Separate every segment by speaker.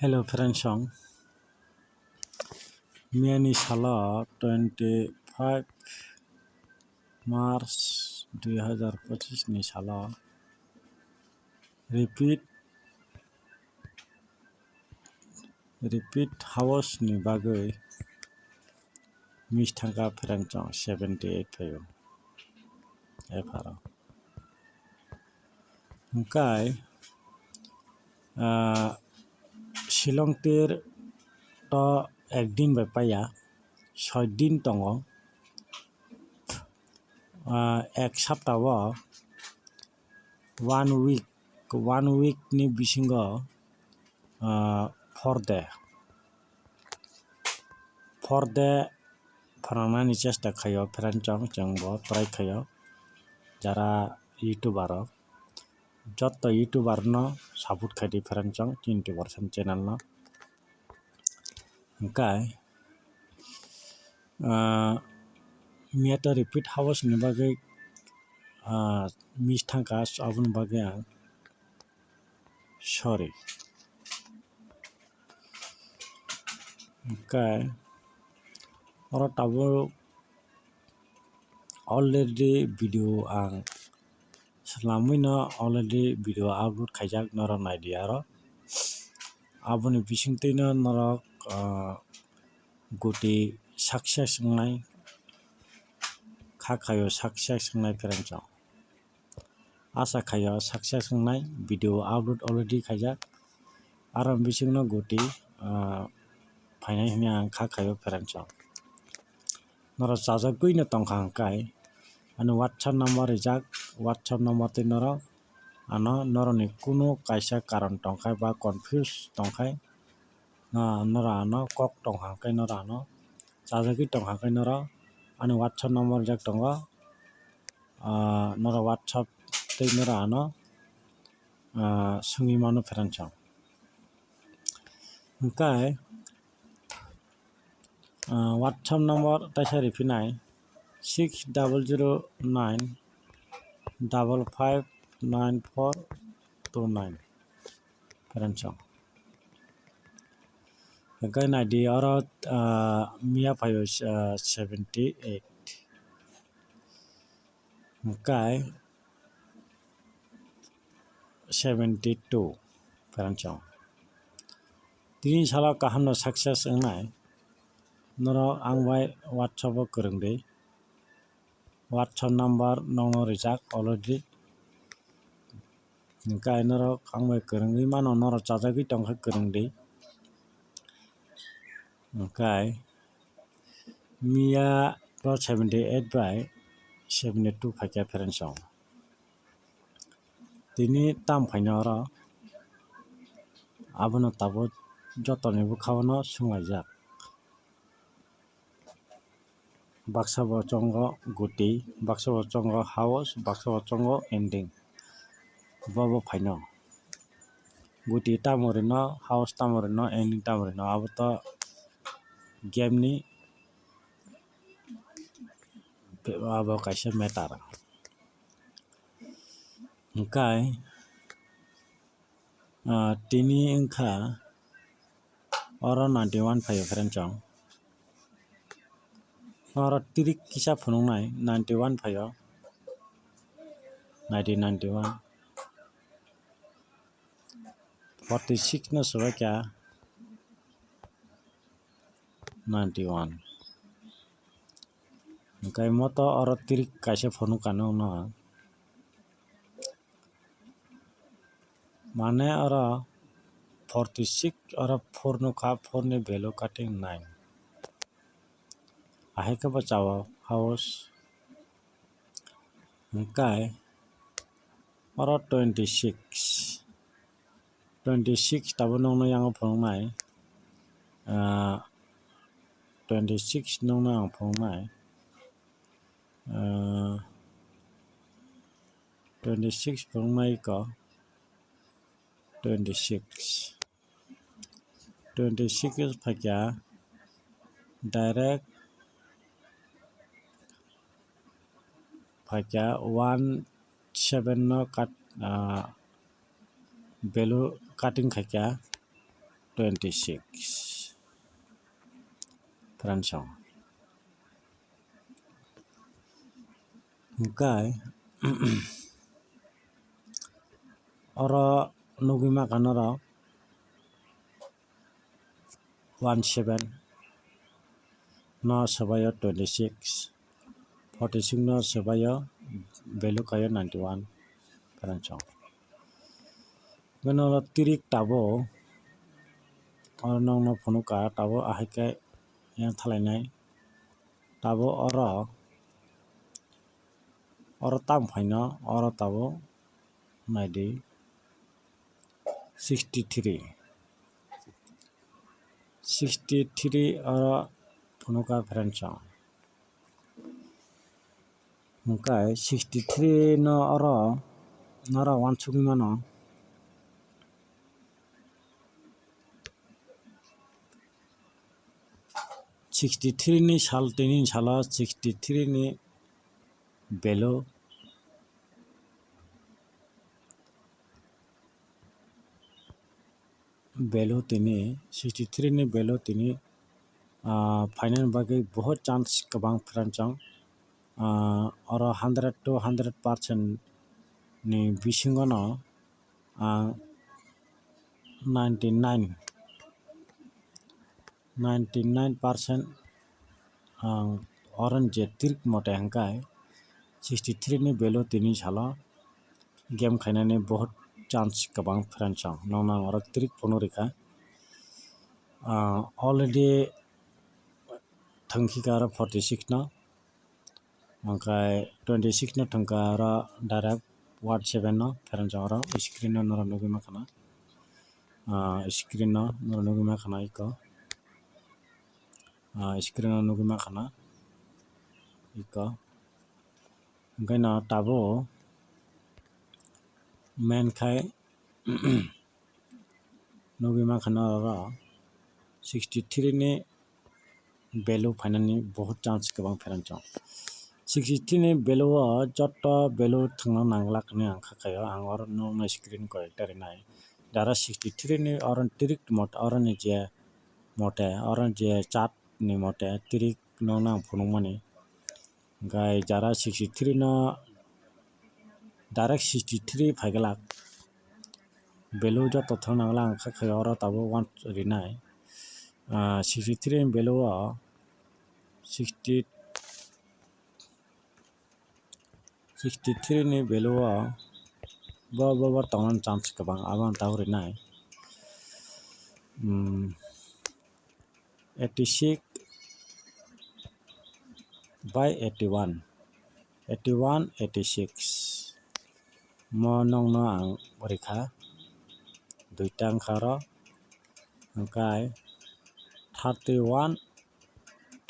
Speaker 1: Hello friends song. Miani sala 25 March 2025 ni sala repeat house ni bagai mistangka friends song 78 payo. Eparo. Hingkai Shillong teer to ekdin bai paya 6 din tongo ek saptao 1 week ni bisingo 4 day phanangni chesta khayo friends song jongbo try khayo jara youtuber joto youtuber no support khai friends song 20% channel no hingkai miato repeat house ni bagai mistangka aboni bagai ang sorry hingkai oro tabo already video ang salamui no already video upload khaijak noro naidi aro aboni bisingtwi no norok goti success wngnai kha khayo success wngnai friends song asha khayo success wngnai video upload already khaijak aro bisingno goti phainai hini ang kha khayo friends song noro chajagui no tongkha hingkai ano whatsapp number rijak whatsapp number twi noro ano noroni kuno kaisa karon tongkhai ba confuse tongkhai noro ano kok tongkha hingkai noro ano chajagui tongkha hingkai noro ano whatsapp number rijak tongo noro whatsapp twi noro ano sungui mano friends song hingkai whatsapp number taisa repinai 6009559429 friends song hingkai naidi oro mia phayo 78 hingkai 72 friends song tini sala kaham no success wngnai noro ang bai whatsapp o kwrwngdwi whatsapp number nongno rijak already hingkai norok ang bai kwrwngwi mano noro chajagui tongkha kwrwngdwi hingkai mia ro 78 bai 72 phaikha friends song tini tam phaino oro abono tabo jotoni bwkhao no swngaijak baksa bo chongo goti baksa bo chongo house baksa bo chongo ending bobo phaino goti tamori no house tamori no ending tamori no abo to game ni abo kaisa matter hingkai tini wngkha oro 91 phaio friends song oro tirik kisa phunuknai 91 phaio 91 46 no subaikha 91 hingkai moto oro tirik kaisa phunukano no mane oro 46 oro 4 nukha 4 ni value cutting 9 ahaikhe bachao house hingkai oro 26 tabo nongno yango phunuknai 26 nongno ang phunuknai 26 phunuknai ko 26 phaikha direct phaikha 17 no cut value cutting khaikha 26 perancang. Hingkai oro nugima kanoro 17 no sabayo 26 46 no sabayo value kayo 91 perancang. Gano tirik tabo oro no phonuka tabo ahike yang thalainai tabo oro tam phaino oro tabo naidi 63 oro phonuka perancang. Hingkai 63 no oro nara wansukima no 63 ni sal tini sala 63 ni value tini 63 ni value tini final बागै बहुत chance गोबां perancang oro 100 to 100% ni bisingo no 99% oran je tirik mote hingkai 63 ni value tini sala game khainani बहुत chance गोबां perancang nongna oro tirik phono reka already thangkika aro 46 no hingkai 26 no thangka aro direct ward 7 no perancang oro screen no nora nugima kana screen no nora nugima kana iko screen no nugima kana iko hingkai no tabo main khai nugima kana oro 63 ni value फाइनालनि बहुत chance गोबां perancang 63 ni value o joto value thangna nanglakni ang khakayo ang oro no screen ko ekta nai dara 63 ni oran tirik mote oran je mote oran je chat ni mote tirik no nang phunukmani hingkai jara 63 no direct 63 phaigalak value joto thang nangla ang khakayo oro tabo 1 rinai 63 ni value o 63 ni value o bo tongnan chance गोबां abang tau rinai 86 by 81 86 mo nongno ang reka duita angkha hingkai 31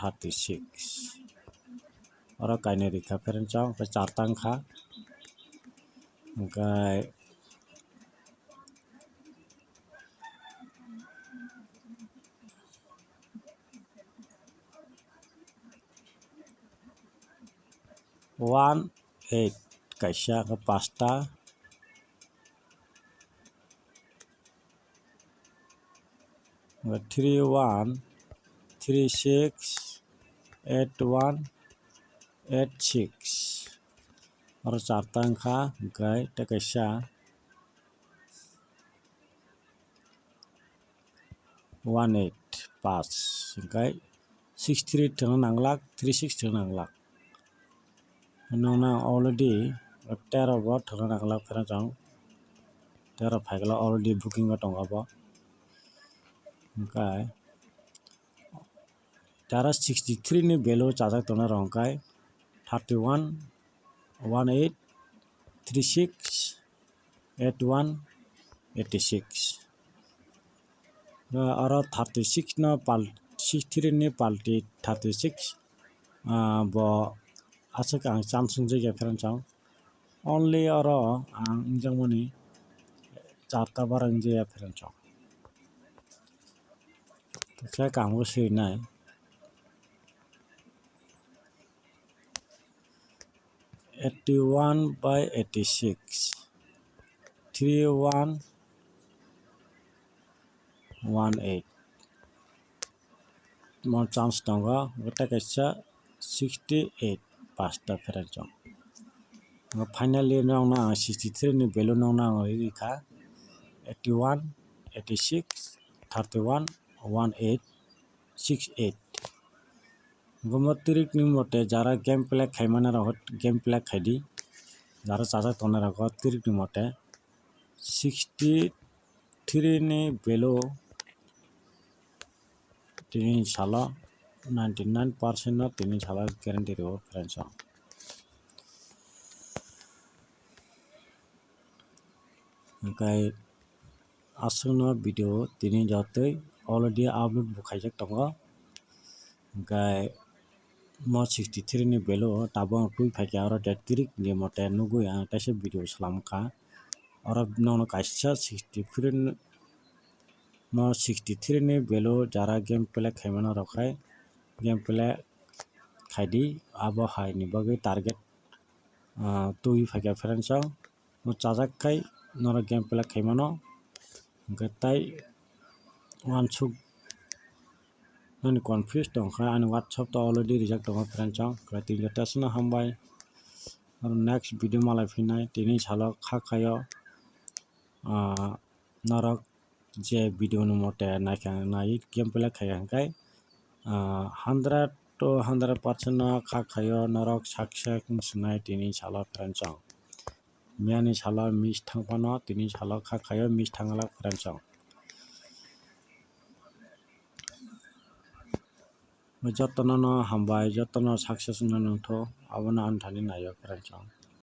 Speaker 1: 36 oro kainai reka perancang charta angkha hingkai 18 kaisa ke pasta 31 36 81 86 oro charta angkha hingkai ta kaisa 18 pas hingkai 63 thangna nanglak 36 thangna nanglak nongna already 13 bo thangna nanglak perancang 13 phaigala already booking o tongo bo hingkai jara 63 ni value chajak tongna rok hingkai 31 18 36 81 86 oro 36 no 63 ni palti 36 bo asuk ang chance wngjaikha perancang only oro ang wngjakmani charta bar wngjaikha perancang khe kango swijnai 81 by 86 31 18 mo chance tongo gota kaisa 68 pasta ferenchong finally nongna 63 ni value nongna rika 81 86 31 18 68 gomo tirik ni mote jara game play khaimana rok game play khaidi jara chajak tona rok tirik ni mote 63 ni value tini salo 99% no tini salo guarantee rego friends ओमफ्राय asungno video tini jotoi already upload bo khaijak tongo ओमफ्राय mo 63 ni value tabo tui phaikha aro date tirik ni mote nugui ang kaisa video salamkha aro nono kaisa 63 mo 63 ni value jara game play khaimana rokhai game play khaidi abo hai ni bagui target tui phaikha friends mo chajak khai noro game play khaimano tai wansuk nani confused tongkha ani whatsapp to already reject tongo friends tini tasno hambai next video malai phinai tini salo kha khayo norok je video ni mote nai game play khaya hingkai 100 to 100% no kha khayo norok success sunai tini salo friends miani salo miss thangpano tini salo kha khayo miss thangala friends jotono no hambai jotono success no nongtho abono anthani nayo friends